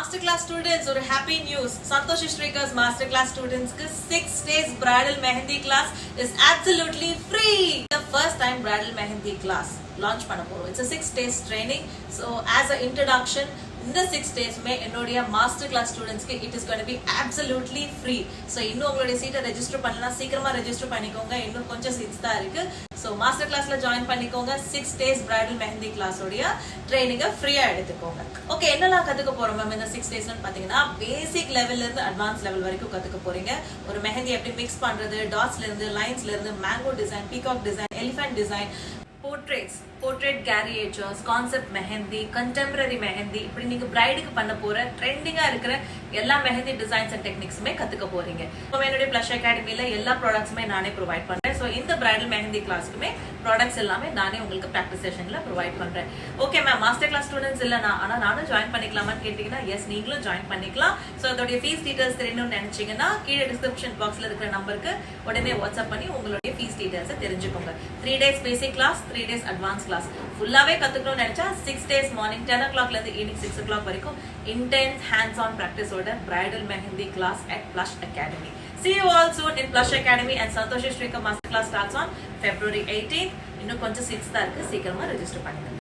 Masterclass students, or happy news. SanthoshiSrikar's Masterclass students 6 days bridal Mehendi class is absolutely free. The first time bridal Mehendi class launch panna porom. It's a 6 days training. So as an introduction, in the 6 days mein ennoda Masterclass students ku it is going to be absolutely free. So இன்னும் உங்களுடைய சீட்டை register பண்ணலாம், சீக்கிரமா register பண்ணிக்கோங்க. இன்னும் கொஞ்சம் seeds தான் இருக்கு. So Masterclassல ஜாயின் பண்ணிக்கோங்க. 6 days bridal Mehendi class உடைய ட்ரெய்னிங்கை ஃப்ரீயா எடுத்துக்கோங்க. ஓகே, என்னெல்லாம் கத்துக்க போறோம் மேம் இந்த 6 daysனு பாத்தீங்கன்னா பேசிக் லெவல்ல இருந்து அட்வான்ஸ் லெவல் வரைக்கும் கத்துக்க போறீங்க. ஒரு மெஹந்தி எப்படி மிக்ஸ் பண்றது, டாட்ஸ்ல இருந்து லைன்ஸ்ல இருந்து mango design, peacock design, elephant design, portrait caricatures, concept mehendi, contemporary mehendi, இப்படி நீங்க பிரைடுக்கு பண்ண போற ட்ரெண்டிங்கா இருக்கிற எல்லா மெஹந்தி டிசைன்ஸ் அண்ட் டெக்னிக்ஸுமே கத்துக்க போறீங்க. என்னுடைய ப்ளஷ் அகாடமில எல்லா ப்ராடக்ட்ஸுமே நானே ப்ரொவைட் பண்றேன். ஸோ இந்த பிரைடல் மெஹந்தி கிளாஸ்க்குமே ப்ராடக்ட்ஸ் எல்லாமே நானே உங்களுக்கு ப்ராக்டிஸ் செஷன்ல ப்ரொவைட் பண்றேன். Okay ma'am, master class students இல்லைனா ஆனா நானும் ஜாயின் பண்ணிக்கலாமான்னு கேட்டீங்கன்னா எஸ், நீங்களும் ஜாயின் பண்ணிக்கலாம். ஸோ அதோடைய ஃபீஸ் டீடைல்ஸ் தெரியணும்னு நினைச்சீங்கன்னா கீழே டிஸ்கிரிப்ஷன் பாக்ஸ்ல இருக்கிற நம்பருக்கு உடனே வாட்ஸ்அப் பண்ணி உங்களுடைய ஃபீஸ் டீடைல்ஸை தெரிஞ்சுக்கோங்க. 3 days basic class, 3 days advance class. ஃபுல்லாவே கத்துக்கணும்னு நினைச்சா 6 days மார்னிங் 10 o'clock ல இருந்து ஈவினிங் 6 o'clock வரைக்கும் இன்டென்ஸ் ஹேண்ட்ஸ் ஆன் பிராக்டிஸோட bridal mehndi class at Plush Academy. See you all soon in Plush Academy, and Santhoshi Srikar Masterclass starts on February 18th. இன்னும் கொஞ்சம் seeds தான் இருக்கு, சீக்கிரமா ரெஜிஸ்டர் பண்ணுங்க.